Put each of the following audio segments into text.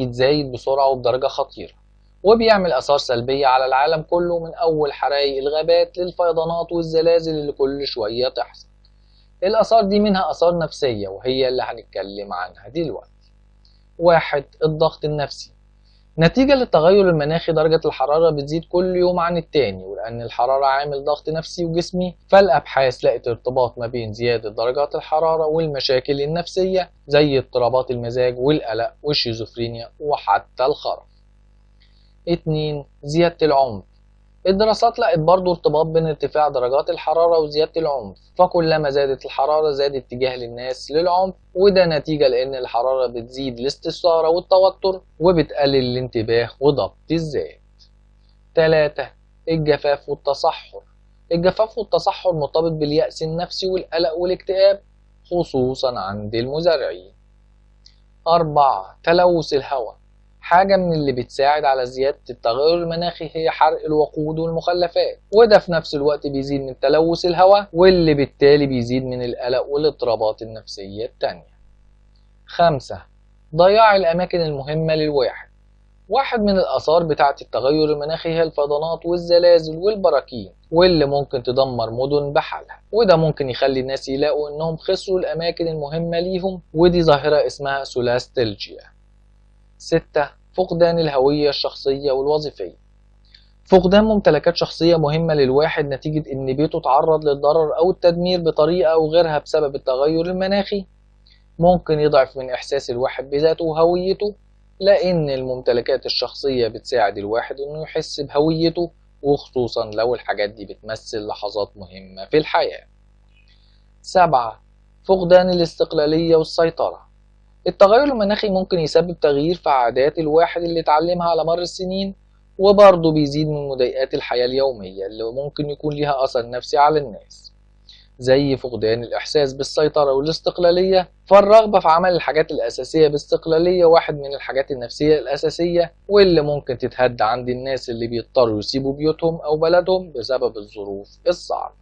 بيتزايد بسرعة وبدرجة خطيرة، وبيعمل آثار سلبية على العالم كله، من أول حرايق الغابات للفيضانات والزلازل اللي كل شوية تحصل. الآثار دي منها آثار نفسية وهي اللي هنتكلم عنها دلوقتي. واحد، الضغط النفسي. نتيجة للتغير المناخي درجة الحرارة بتزيد كل يوم عن التاني، ولأن الحرارة عامل ضغط نفسي وجسمي، فالأبحاث لقت ارتباط ما بين زيادة درجات الحرارة والمشاكل النفسية زي اضطرابات المزاج والقلق والشيزوفرينيا وحتى الخرف. 2. زيادة العنف. الدراسات لقت برضو ارتباط بين ارتفاع درجات الحرارة وزيادة العنف، فكلما زادت الحرارة زاد اتجاه للناس للعنف، وده نتيجة لأن الحرارة بتزيد الاستثارة والتوتر وبتقلل الانتباه وضبط الذات. 3. الجفاف والتصحر. الجفاف والتصحر مرتبط باليأس النفسي والقلق والاكتئاب، خصوصا عند المزارعين. 4. تلوث الهواء. حاجة من اللي بتساعد على زيادة التغير المناخي هي حرق الوقود والمخلفات، وده في نفس الوقت بيزيد من تلوث الهواء، واللي بالتالي بيزيد من القلق والاضطرابات النفسية التانية. 5. ضياع الأماكن المهمة للواحد. واحد من الآثار بتاعة التغير المناخي هي الفيضانات والزلازل والبراكين، واللي ممكن تدمر مدن بحالها، وده ممكن يخلي الناس يلاقوا إنهم خسروا الأماكن المهمة ليهم، ودي ظاهرة اسمها سولاستلجيا. 6. فقدان الهوية الشخصية والوظيفية. فقدان ممتلكات شخصية مهمة للواحد نتيجة إن بيته تعرض للضرر أو التدمير بطريقة أو غيرها بسبب التغير المناخي ممكن يضعف من إحساس الواحد بذاته وهويته، لأن الممتلكات الشخصية بتساعد الواحد إنه يحس بهويته، وخصوصا لو الحاجات دي بتمثل لحظات مهمة في الحياة. 7. فقدان الاستقلالية والسيطرة. التغير المناخي ممكن يسبب تغيير في عادات الواحد اللي اتعلمها على مر السنين، وبرضه بيزيد من مضايقات الحياة اليومية اللي ممكن يكون ليها أثر نفسي على الناس، زي فقدان الإحساس بالسيطرة والاستقلالية. فالرغبة في عمل الحاجات الأساسية باستقلالية واحد من الحاجات النفسية الأساسية، واللي ممكن تتهد عند الناس اللي بيضطروا يسيبوا بيوتهم أو بلدهم بسبب الظروف الصعبة.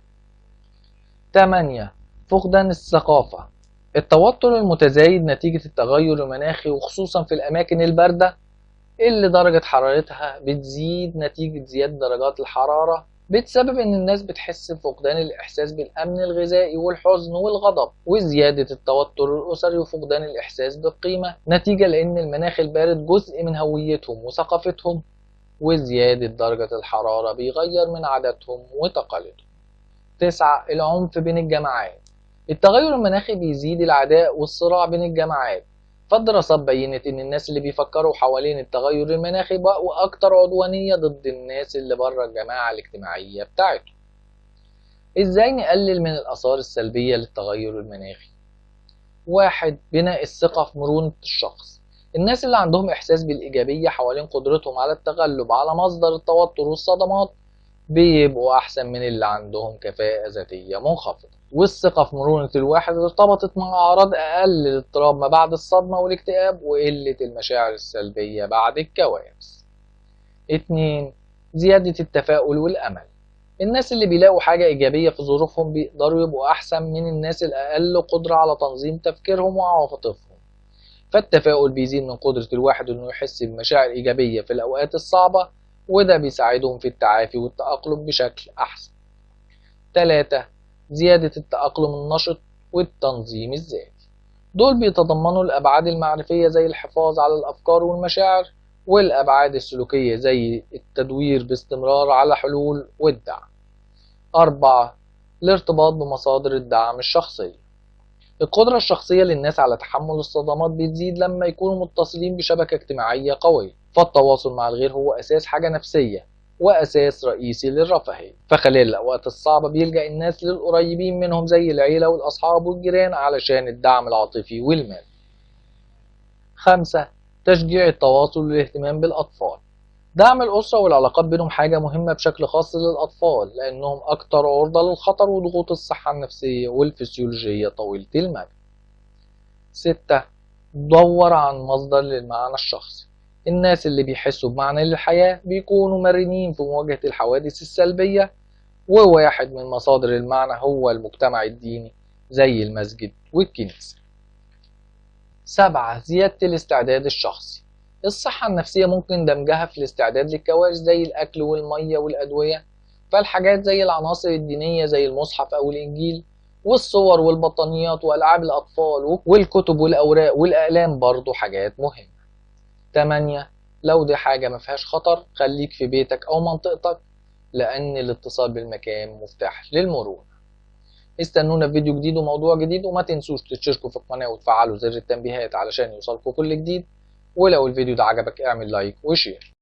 8. فقدان الثقافة. التوتر المتزايد نتيجة التغير المناخي، وخصوصا في الأماكن الباردة اللي درجة حرارتها بتزيد نتيجة زيادة درجات الحرارة، بتسبب إن الناس بتحس بفقدان الإحساس بالأمن الغذائي والحزن والغضب، وزيادة التوتر الأسري وفقدان الإحساس بالقيمة نتيجة لأن المناخ البارد جزء من هويتهم وثقافتهم، وزيادة درجة الحرارة بيغير من عاداتهم وتقاليدهم. 9. العنف بين الجماعات. التغير المناخي بيزيد العداء والصراع بين الجماعات، فالدراسات بينت إن الناس اللي بيفكروا حوالين التغير المناخي بقوا أكتر عدوانية ضد الناس اللي بره الجماعة الاجتماعية بتاعتهم. إزاي نقلل من الآثار السلبية للتغير المناخي؟ 1. بناء الثقة في مرونة الشخص. الناس اللي عندهم إحساس بالإيجابية حوالين قدرتهم على التغلب على مصدر التوتر والصدمات بيبقوا أحسن من اللي عندهم كفاءة ذاتية منخفضة. والثقة في مرونة الواحد ارتبطت مع أعراض أقل الاضطراب ما بعد الصدمة والاكتئاب وقلة المشاعر السلبية بعد الكوارث. 2. زيادة التفاؤل والأمل. الناس اللي بيلاقوا حاجة إيجابية في ظروفهم بيقدروا يبقوا أحسن من الناس الأقل قدرة على تنظيم تفكيرهم وعواطفهم، فالتفاؤل بيزيد من قدرة الواحد إنه يحس بمشاعر إيجابية في الأوقات الصعبة، وده بيساعدهم في التعافي والتأقلم بشكل أحسن. 3. زيادة التأقلم النشط والتنظيم الذاتي. دول بيتضمنوا الأبعاد المعرفية زي الحفاظ على الأفكار والمشاعر، والأبعاد السلوكية زي التدوير باستمرار على حلول والدعم. 4. الارتباط بمصادر الدعم الشخصية. القدرة الشخصية للناس على تحمل الصدمات بتزيد لما يكونوا متصلين بشبكة اجتماعية قوية، فالتواصل مع الغير هو أساس حاجة نفسية وأساس رئيسي للرفاهية، فخلال الأوقات الصعبة بيلجأ الناس للقريبين منهم زي العيلة والأصحاب والجيران علشان الدعم العاطفي والمالي. 5. تشجيع التواصل والاهتمام بالأطفال. دعم الأسرة والعلاقات بينهم حاجة مهمة بشكل خاص للأطفال، لأنهم أكتر عرضة للخطر وضغوط الصحة النفسية والفسيولوجية طويلة المدى. 6. دور عن مصدر للمعنى الشخصي. الناس اللي بيحسوا بمعنى للحياة بيكونوا مرنين في مواجهة الحوادث السلبية، وواحد من مصادر المعنى هو المجتمع الديني زي المسجد والكنيسة. 7. زيادة الاستعداد الشخصي. الصحة النفسية ممكن دمجها في الاستعداد للكوارث زي الأكل والمية والأدوية، فالحاجات زي العناصر الدينية زي المصحف أو الإنجيل والصور والبطانيات وألعاب الأطفال والكتب والأوراق والأقلام برضو حاجات مهمة. 8. لو دي حاجة مفيهاش خطر خليك في بيتك أو منطقتك، لأن الاتصال بالمكان مفتاح للمرور. استنونا في فيديو جديد وموضوع جديد، وما تنسوش تشتركوا في القناة وتفعلوا زر التنبيهات علشان يوصلكوا كل جديد. ولو الفيديو ده عجبك اعمل لايك وشير.